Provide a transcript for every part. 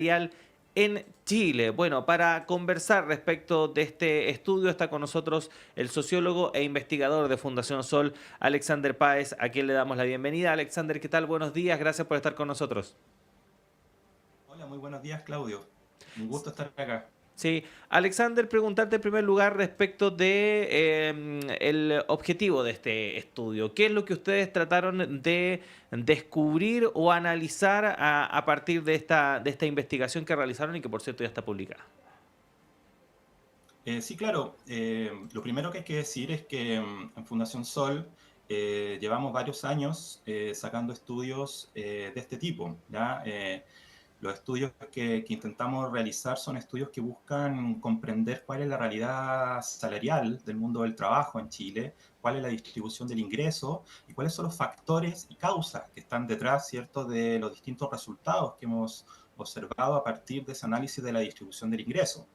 salarial en Chile. Bueno, para conversar respecto de este estudio está con nosotros el sociólogo e investigador de Fundación Sol, Alexander Páez, a quien le damos la bienvenida. Alexander, ¿qué tal? Buenos días, gracias por estar con nosotros. Hola, muy buenos días, Claudio. Un gusto estar acá. Sí, Alexander, preguntarte en primer lugar respecto de el objetivo de este estudio. ¿Qué es lo que ustedes trataron de descubrir o analizar a partir de esta investigación que realizaron y que por cierto ya está publicada? Sí, claro. Lo primero que hay que decir es que en Fundación Sol llevamos varios años sacando estudios de este tipo, ¿ya? Los estudios que intentamos realizar son estudios que buscan comprender cuál es la realidad salarial del mundo del trabajo en Chile, cuál es la distribución del ingreso y cuáles son los factores y causas que están detrás, ¿cierto?, de los distintos resultados que hemos observado a partir de ese análisis de la distribución del ingreso.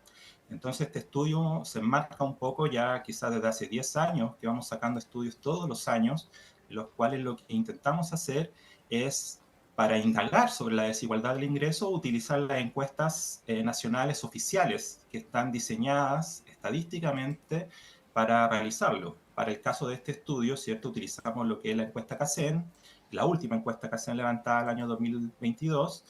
Entonces, este estudio se enmarca un poco ya quizás desde hace 10 años, que vamos sacando estudios todos los años, en los cuales lo que intentamos hacer es, para indagar sobre la desigualdad del ingreso, utilizar las encuestas nacionales oficiales que están diseñadas estadísticamente para realizarlo. Para el caso de este estudio, ¿cierto? Utilizamos lo que es la encuesta CACEN, la última encuesta CACEN levantada el año 2022,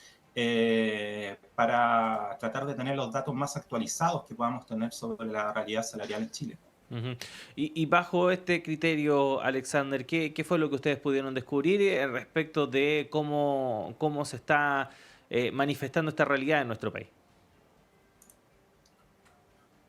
para tratar de tener los datos más actualizados que podamos tener sobre la realidad salarial en Chile. Ujú. Y bajo este criterio, Alexander, ¿qué fue lo que ustedes pudieron descubrir respecto de cómo se está manifestando esta realidad en nuestro país?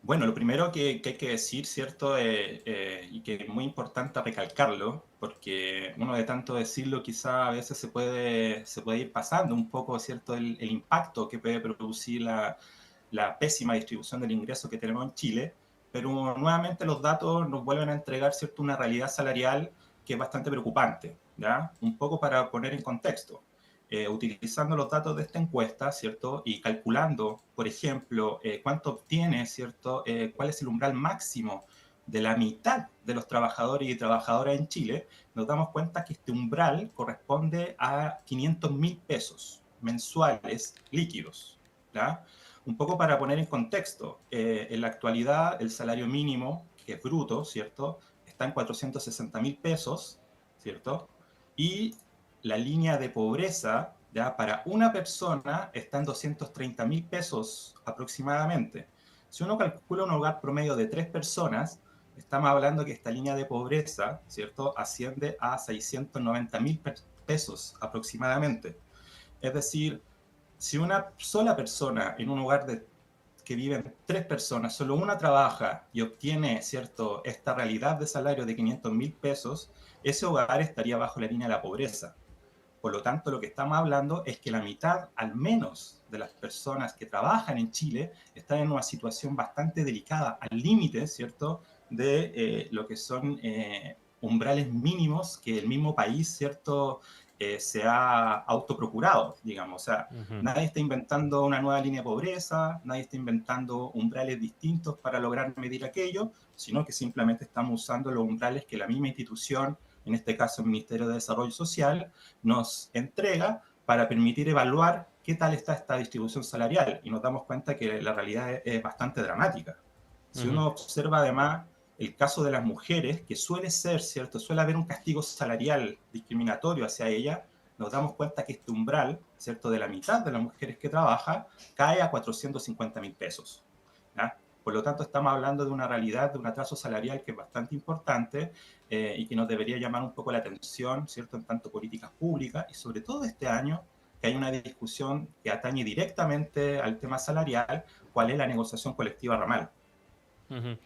Bueno, lo primero que hay que decir, ¿cierto? Y que es muy importante recalcarlo, porque uno de tanto decirlo quizá a veces se puede ir pasando un poco, ¿cierto? El impacto que puede producir la pésima distribución del ingreso que tenemos en Chile, pero nuevamente los datos nos vuelven a entregar, ¿cierto?, una realidad salarial que es bastante preocupante, ¿ya? Un poco para poner en contexto. Utilizando los datos de esta encuesta, ¿cierto? Y calculando, por ejemplo, cuánto obtiene, ¿cierto? Cuál es el umbral máximo de la mitad de los trabajadores y trabajadoras en Chile, nos damos cuenta que este umbral corresponde a 500.000 pesos mensuales líquidos, ¿ya? Un poco para poner en contexto, en la actualidad el salario mínimo, que es bruto, ¿cierto? Está en 460.000 pesos, ¿cierto? Y la línea de pobreza, ya para una persona está en 230.000 pesos aproximadamente. Si uno calcula un hogar promedio de 3 personas, estamos hablando que esta línea de pobreza, ¿cierto?, asciende a 690.000 pesos aproximadamente. Es decir, si una sola persona en un hogar que viven 3 personas, solo una trabaja y obtiene, ¿cierto?, esta realidad de salario de 500.000 pesos, ese hogar estaría bajo la línea de la pobreza. Por lo tanto, lo que estamos hablando es que la mitad, al menos, de las personas que trabajan en Chile están en una situación bastante delicada, al límite, ¿cierto?, de lo que son umbrales mínimos que el mismo país, ¿cierto?, se ha autoprocurado, digamos. O sea, Ujú. nadie está inventando una nueva línea de pobreza, nadie está inventando umbrales distintos para lograr medir aquello, sino que simplemente estamos usando los umbrales que la misma institución, en este caso el Ministerio de Desarrollo Social, nos entrega para permitir evaluar qué tal está esta distribución salarial. Y nos damos cuenta que la realidad es bastante dramática. Si Ujú. uno observa además el caso de las mujeres, que suele ser, ¿cierto? Suele haber un castigo salarial discriminatorio hacia ellas, nos damos cuenta que este umbral, ¿cierto?, de la mitad de las mujeres que trabaja, cae a 450.000 pesos. ¿Ya? Por lo tanto, estamos hablando de una realidad, de un atraso salarial que es bastante importante y que nos debería llamar un poco la atención, ¿cierto?, en tanto políticas públicas y sobre todo este año, que hay una discusión que atañe directamente al tema salarial, cuál es la negociación colectiva ramal. Ujú.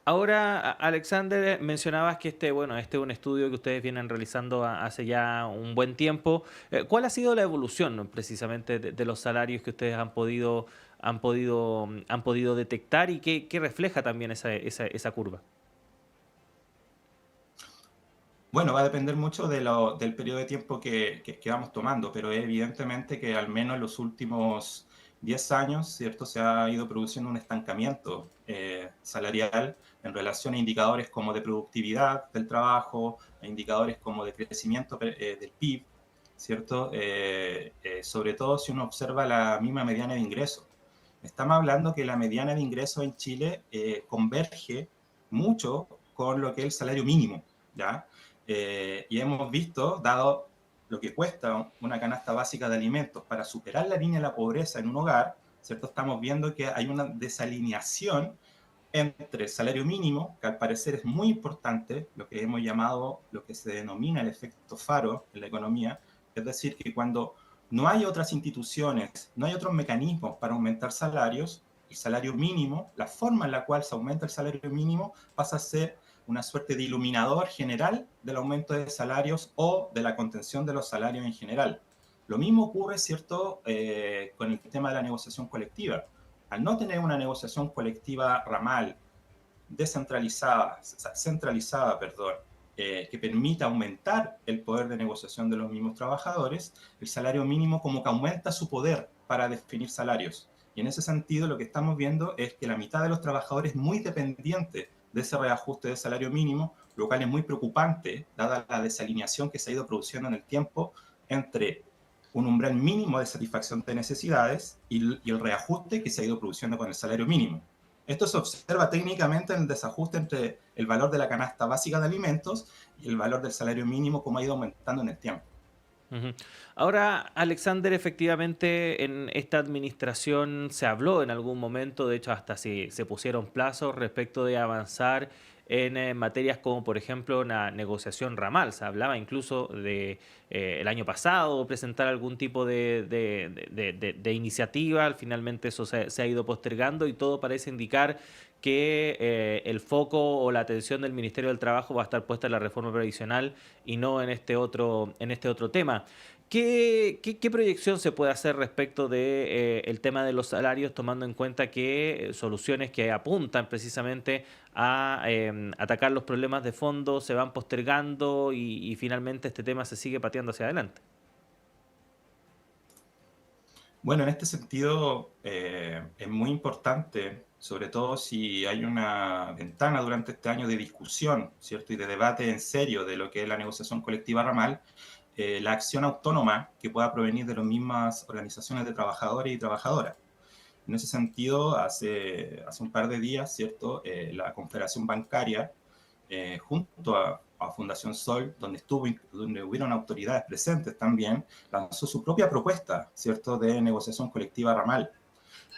Ahora, Alexander, mencionabas que este es un estudio que ustedes vienen realizando hace ya un buen tiempo. ¿Cuál ha sido la evolución, ¿no?, precisamente de los salarios que ustedes han podido detectar y qué refleja también esa curva? Bueno, va a depender mucho del periodo de tiempo que vamos tomando, pero evidentemente que al menos en los últimos 10 años, ¿cierto?, se ha ido produciendo un estancamiento salarial en relación a indicadores como de productividad del trabajo, a indicadores como de crecimiento del PIB. ¿cierto? Sobre todo si uno observa la misma mediana de ingresos. Estamos hablando que la mediana de ingresos en Chile converge mucho con lo que es el salario mínimo, ¿ya? Y hemos visto, dado lo que cuesta una canasta básica de alimentos para superar la línea de la pobreza en un hogar, ¿cierto? Estamos viendo que hay una desalineación entre el salario mínimo, que al parecer es muy importante, lo que hemos llamado, lo que se denomina el efecto faro en la economía, es decir, que cuando no hay otras instituciones, no hay otros mecanismos para aumentar salarios, el salario mínimo, la forma en la cual se aumenta el salario mínimo pasa a ser una suerte de iluminador general del aumento de salarios o de la contención de los salarios en general. Lo mismo ocurre, ¿cierto?, con el tema de la negociación colectiva. Al no tener una negociación colectiva ramal, descentralizada, centralizada, perdón, que permita aumentar el poder de negociación de los mismos trabajadores, el salario mínimo como que aumenta su poder para definir salarios. Y en ese sentido lo que estamos viendo es que la mitad de los trabajadores es muy dependiente de ese reajuste de salario mínimo, lo cual es muy preocupante, dada la desalineación que se ha ido produciendo en el tiempo entre un umbral mínimo de satisfacción de necesidades y el reajuste que se ha ido produciendo con el salario mínimo. Esto se observa técnicamente en el desajuste entre el valor de la canasta básica de alimentos y el valor del salario mínimo, como ha ido aumentando en el tiempo. Ujú. Ahora, Alexander, efectivamente en esta administración se habló en algún momento, de hecho hasta se pusieron plazos respecto de avanzar en materias como por ejemplo una negociación ramal. Se hablaba incluso de el año pasado presentar algún tipo de iniciativa. Finalmente eso se ha ido postergando y todo parece indicar que el foco o la atención del Ministerio del Trabajo va a estar puesta en la reforma previsional y no en este otro tema. ¿Qué proyección se puede hacer respecto de, el tema de los salarios, tomando en cuenta que soluciones que apuntan precisamente a atacar los problemas de fondo se van postergando y finalmente este tema se sigue pateando hacia adelante? Bueno, en este sentido es muy importante, sobre todo si hay una ventana durante este año de discusión, ¿cierto? Y de debate en serio de lo que es la negociación colectiva ramal, la acción autónoma que pueda provenir de las mismas organizaciones de trabajadores y trabajadoras. En ese sentido, hace un par de días, ¿cierto? La Confederación Bancaria, junto a Fundación Sol, donde hubieron autoridades presentes también, lanzó su propia propuesta, ¿cierto?, de negociación colectiva ramal,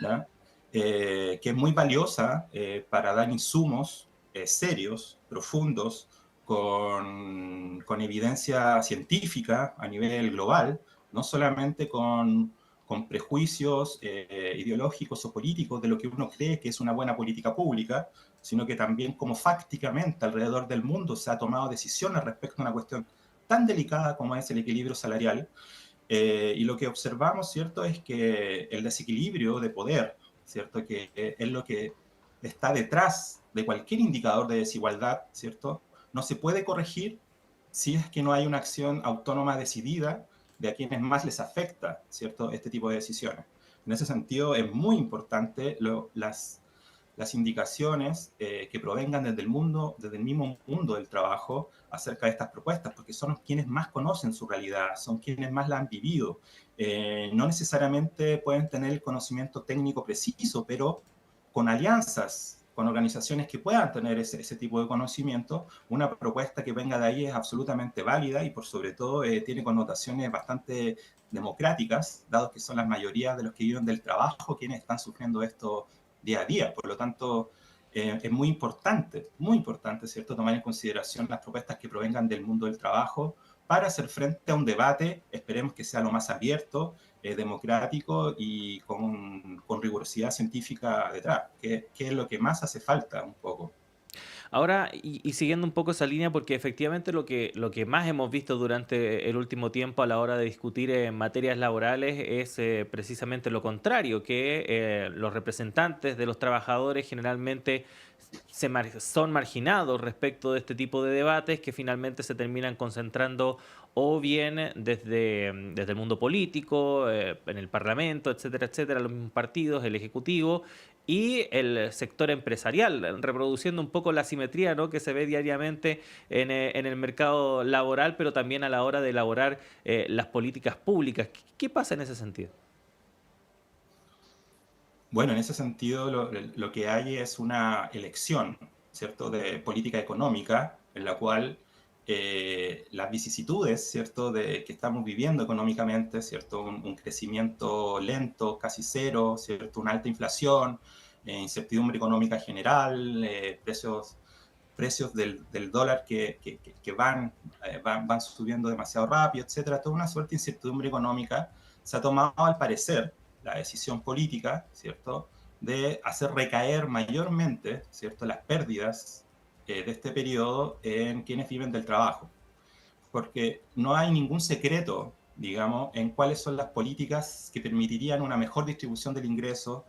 ¿ya? Que es muy valiosa para dar insumos serios, profundos, con evidencia científica a nivel global, no solamente con prejuicios ideológicos o políticos de lo que uno cree que es una buena política pública, sino que también como fácticamente alrededor del mundo se ha tomado decisiones respecto a una cuestión tan delicada como es el equilibrio salarial. Y lo que observamos, ¿cierto?, es que el desequilibrio de poder, ¿cierto?, que es lo que está detrás de cualquier indicador de desigualdad, ¿cierto?, no se puede corregir si es que no hay una acción autónoma decidida de a quienes más les afecta, ¿cierto?, este tipo de decisiones. En ese sentido, es muy importante las indicaciones que provengan desde el mundo, desde el mismo mundo del trabajo acerca de estas propuestas, porque son quienes más conocen su realidad, son quienes más la han vivido. No necesariamente pueden tener el conocimiento técnico preciso, pero con alianzas, con organizaciones que puedan tener ese tipo de conocimiento, una propuesta que venga de ahí es absolutamente válida y por sobre todo tiene connotaciones bastante democráticas, dado que son las mayorías de los que viven del trabajo quienes están sufriendo esto día a día. Por lo tanto, es muy importante, ¿cierto?, tomar en consideración las propuestas que provengan del mundo del trabajo para hacer frente a un debate, esperemos que sea lo más abierto, democrático y con rigurosidad científica detrás, que es lo que más hace falta un poco. Ahora, y siguiendo un poco esa línea, porque efectivamente lo que más hemos visto durante el último tiempo a la hora de discutir en materias laborales es precisamente lo contrario, que los representantes de los trabajadores generalmente son marginados respecto de este tipo de debates que finalmente se terminan concentrando o bien desde el mundo político, en el Parlamento, etcétera, etcétera, los mismos partidos, el Ejecutivo y el sector empresarial, reproduciendo un poco la asimetría, ¿no?, que se ve diariamente en el mercado laboral, pero también a la hora de elaborar las políticas públicas. ¿Qué pasa en ese sentido? Bueno, en ese sentido lo que hay es una elección, ¿cierto?, de política económica en la cual las vicisitudes, ¿cierto?, que estamos viviendo económicamente, ¿cierto?, un crecimiento lento, casi cero, ¿cierto?, una alta inflación, incertidumbre económica general, precios del dólar que van subiendo demasiado rápido, etcétera, toda una suerte de incertidumbre económica. Se ha tomado, al parecer, la decisión política, ¿cierto?, de hacer recaer mayormente, ¿cierto?, las pérdidas de este periodo en quienes viven del trabajo. Porque no hay ningún secreto, digamos, en cuáles son las políticas que permitirían una mejor distribución del ingreso,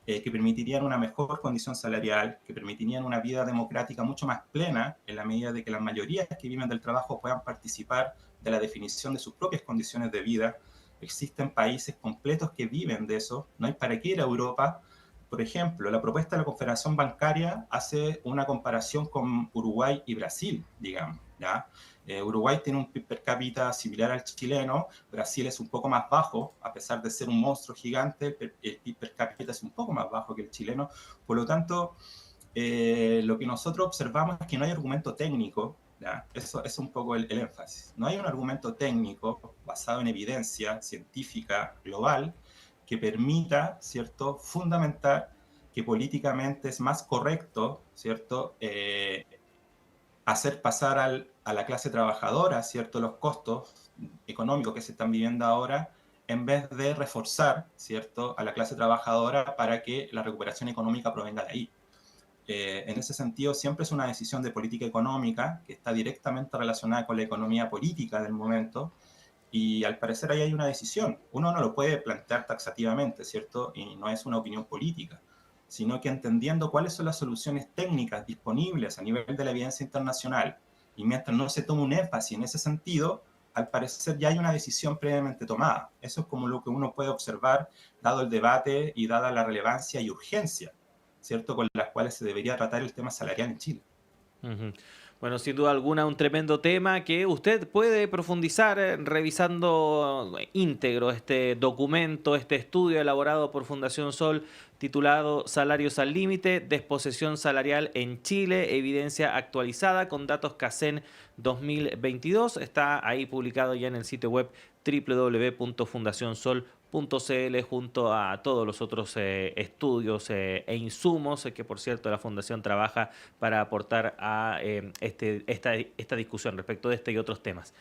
que permitirían una mejor condición salarial, que permitirían una vida democrática mucho más plena en la medida de que las mayorías que viven del trabajo puedan participar de la definición de sus propias condiciones de vida. Existen países completos que viven de eso, no hay para qué ir a Europa. Por ejemplo, la propuesta de la Confederación Bancaria hace una comparación con Uruguay y Brasil, digamos, ¿ya? Uruguay tiene un PIB per cápita similar al chileno, Brasil es un poco más bajo, a pesar de ser un monstruo gigante, el PIB per cápita es un poco más bajo que el chileno. Por lo tanto, lo que nosotros observamos es que no hay argumento técnico, ¿ya? Eso es un poco el énfasis. No hay un argumento técnico basado en evidencia científica global que permita, ¿cierto?, fundamentar que políticamente es más correcto, ¿cierto?, hacer pasar a la clase trabajadora, ¿cierto?, los costos económicos que se están viviendo ahora, en vez de reforzar, ¿cierto?, a la clase trabajadora para que la recuperación económica provenga de ahí. En ese sentido, siempre es una decisión de política económica que está directamente relacionada con la economía política del momento, y al parecer ahí hay una decisión. Uno no lo puede plantear taxativamente, ¿cierto? Y no es una opinión política, sino que entendiendo cuáles son las soluciones técnicas disponibles a nivel de la evidencia internacional, y mientras no se tome un énfasis en ese sentido, al parecer ya hay una decisión previamente tomada. Eso es como lo que uno puede observar, dado el debate y dada la relevancia y urgencia, ¿cierto?, con las cuales se debería tratar el tema salarial en Chile. Ujú. Bueno, sin duda alguna, un tremendo tema que usted puede profundizar revisando íntegro este documento, este estudio elaborado por Fundación Sol titulado Salarios al Límite, Desposesión Salarial en Chile, evidencia actualizada con datos CACEN 2022. Está ahí publicado ya en el sitio web www.fundacionsol.cl junto a todos los otros estudios e insumos que, por cierto, la Fundación trabaja para aportar a esta discusión respecto de este y otros temas.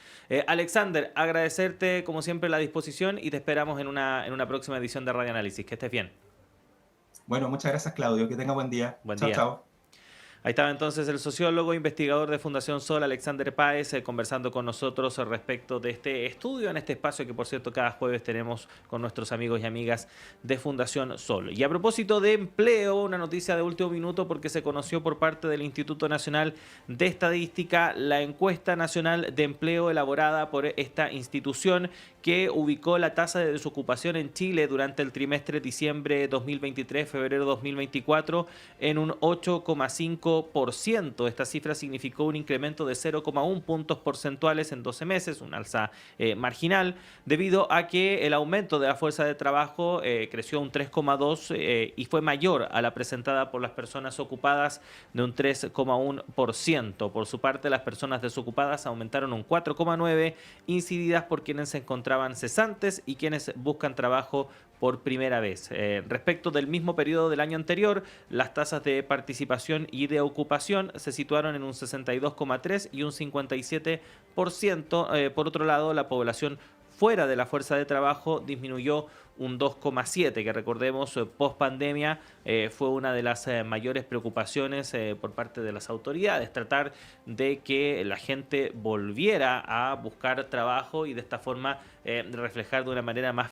Alexander, agradecerte como siempre la disposición y te esperamos en una próxima edición de Radio Análisis. Que estés bien. Bueno, muchas gracias, Claudio. Que tenga buen día. Buen Chao, día. chao. Ahí estaba entonces el sociólogo, investigador de Fundación Sol, Alexander Páez, conversando con nosotros respecto de este estudio en este espacio que, por cierto, cada jueves tenemos con nuestros amigos y amigas de Fundación Sol. Y a propósito de empleo, una noticia de último minuto porque se conoció por parte del Instituto Nacional de Estadística la encuesta nacional de empleo elaborada por esta institución que ubicó la tasa de desocupación en Chile durante el trimestre diciembre 2023-febrero 2024 en un 8,5%. Esta cifra significó un incremento de 0,1 puntos porcentuales en 12 meses, un alza marginal, debido a que el aumento de la fuerza de trabajo creció un 3,2% y fue mayor a la presentada por las personas ocupadas de un 3,1%. Por su parte, las personas desocupadas aumentaron un 4,9%, incididas por quienes se encontraban cesantes y quienes buscan trabajo por primera vez. Respecto del mismo periodo del año anterior, las tasas de participación y de ocupación se situaron en un 62,3% y un 57%. Por otro lado, la población fuera de la fuerza de trabajo disminuyó un 2,7%, que recordemos, post pandemia fue una de las mayores preocupaciones por parte de las autoridades, tratar de que la gente volviera a buscar trabajo y de esta forma reflejar de una manera más